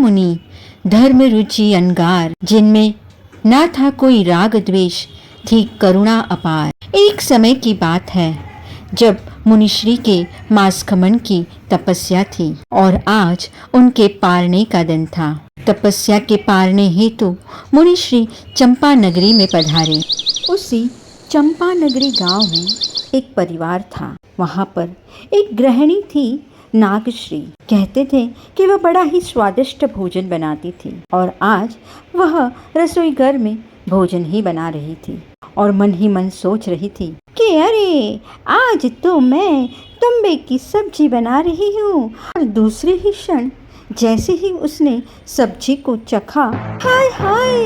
मुनि धर्म रुचि अनगार, जिनमें ना था कोई राग द्वेष, थी करुणा अपार। एक समय की बात है जब मुनिश्री के मासखमन की तपस्या थी और आज उनके पारने का दिन था। तपस्या के पारने हेतु मुनिश्री चंपा नगरी में पधारे। उसी चंपा नगरी गांव में एक परिवार था। वहां पर एक गृहिणी थी नागश्री। कहते थे कि वह बड़ा ही स्वादिष्ट भोजन बनाती थी और आज वह रसोई घर में भोजन ही बना रही थी और मन ही मन सोच रही थी कि अरे आज तो मैं तुम्बे की सब्जी बना रही हूँ। और दूसरे ही क्षण जैसे ही उसने सब्जी को चखा, हाय हाय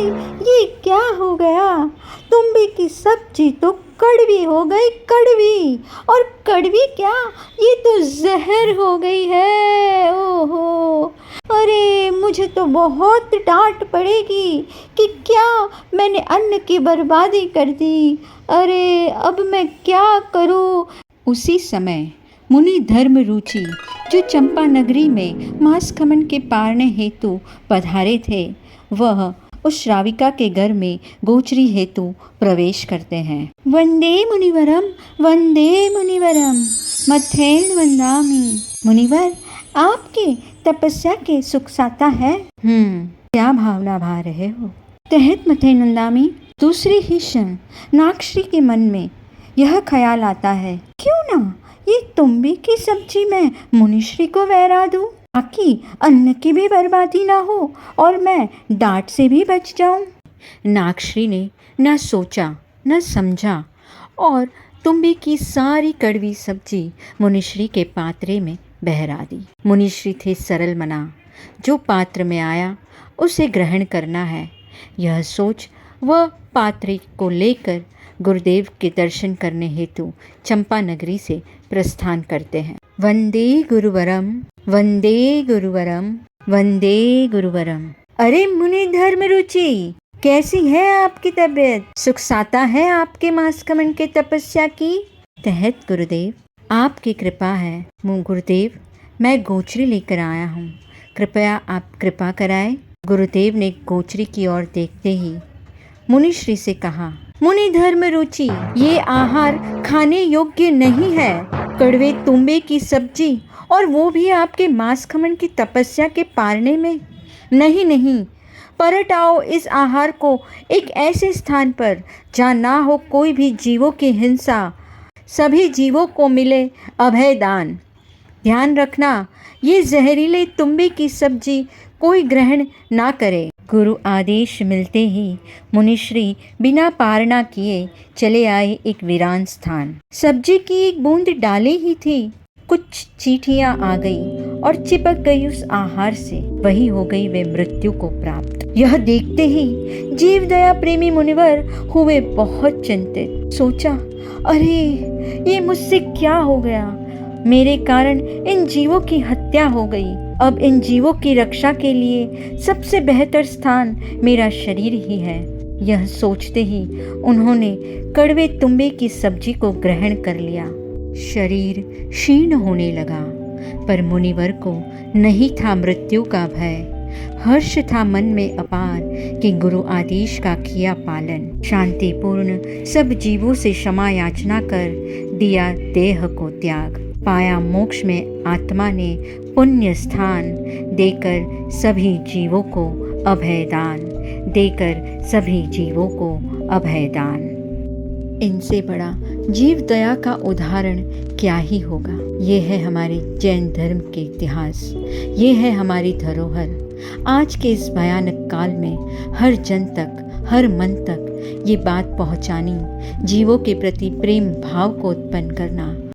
ये क्या हो गया, तुम्बे की सब्जी तो कड़वी हो गई, कड़वी। और कड़वी क्या, ये तो जहर हो गई है। ओहो, अरे मुझे तो बहुत डांट पड़ेगी कि क्या मैंने अन्न की बर्बादी कर दी। अरे अब मैं क्या करूं। उसी समय मुनि धर्म रुचि जो चंपा नगरी में मासखमन के पारने हेतु पधारे थे, वह उस श्राविका के घर में गोचरी हेतु प्रवेश करते हैं। वंदे मुनिवरम, वंदे मुनिवरम, मथेन वंदामि। मुनिवर, आपके तपस्या के सुख साता है। क्या भावना भा रहे हो? तहत मथेन वंदामि। दूसरी ही क्षण नागश्री के मन में यह ख्याल आता है, क्यों ना ये तुम्बे की सब्जी मैं मुनिश्री को वहरा दूं, ताकि अन्न की भी बर्बादी ना हो और मैं डांट से भी बच जाऊं। नागश्री ने न सोचा न समझा और तुम्बे की सारी कड़वी सब्जी मुनिश्री के पात्रे में बहरा दी। मुनिश्री थे सरल मना, जो पात्र में आया उसे ग्रहण करना है। यह सोच वह पात्र को लेकर गुरुदेव के दर्शन करने हेतु चंपा नगरी से प्रस्थान करते हैं। वंदे गुरुवरम, वंदे गुरुवरम, वंदे गुरुवरम। अरे मुनि धर्म रुचि, कैसी है आपकी तबीयत? सुख साता है आपके मासखमन के तपस्या की? तहत गुरुदेव, आपकी कृपा है। गुरुदेव, मैं गोचरी लेकर आया हूँ, कृपया आप कृपा कराएं। गुरुदेव ने गोचरी की ओर देखते ही मुनिश्री से कहा, मुनि धर्म रुचि, ये आहार खाने योग्य नहीं है। कड़वे तुम्बे की सब्जी, और वो भी आपके मासखमन की तपस्या के पारने में। नहीं नहीं, परट आओ इस आहार को एक ऐसे स्थान पर जहाँ ना हो कोई भी जीवों की हिंसा, सभी जीवों को मिले अभय दान। ध्यान रखना, ये जहरीले तुम्बे की सब्जी कोई ग्रहण ना करे। गुरु आदेश मिलते ही मुनिश्री बिना पारणा किए चले आए एक वीरान स्थान। सब्जी की एक बूंद डाली ही थी, कुछ चींटियां आ गई और चिपक गई उस आहार से। वही हो गई वे मृत्यु को प्राप्त। यह देखते ही जीव दया प्रेमी मुनिवर हुए बहुत चिंतित। सोचा, अरे ये मुझसे क्या हो गया, मेरे कारण इन जीवों की हत्या हो गई। अब इन जीवों की रक्षा के लिए सबसे बेहतर स्थान मेरा शरीर ही है। यह सोचते ही उन्होंने कड़वे तुम्बे की सब्जी को ग्रहण कर लिया। शरीर क्षीण होने लगा, पर मुनिवर को नहीं था मृत्यु का भय। हर्ष था मन में अपार कि गुरु आदेश का किया पालन। शांतिपूर्ण सब जीवों से क्षमा याचना कर दिया देह को त्याग। पाया मोक्ष में आत्मा ने पुण्य स्थान, देकर सभी जीवों को अभयदान, देकर सभी जीवों को अभयदान। इनसे बड़ा जीव दया का उदाहरण क्या ही होगा। ये है हमारे जैन धर्म के इतिहास, ये है हमारी धरोहर। आज के इस भयानक काल में हर जन तक, हर मन तक ये बात पहुंचानी, जीवों के प्रति प्रेम भाव को उत्पन्न करना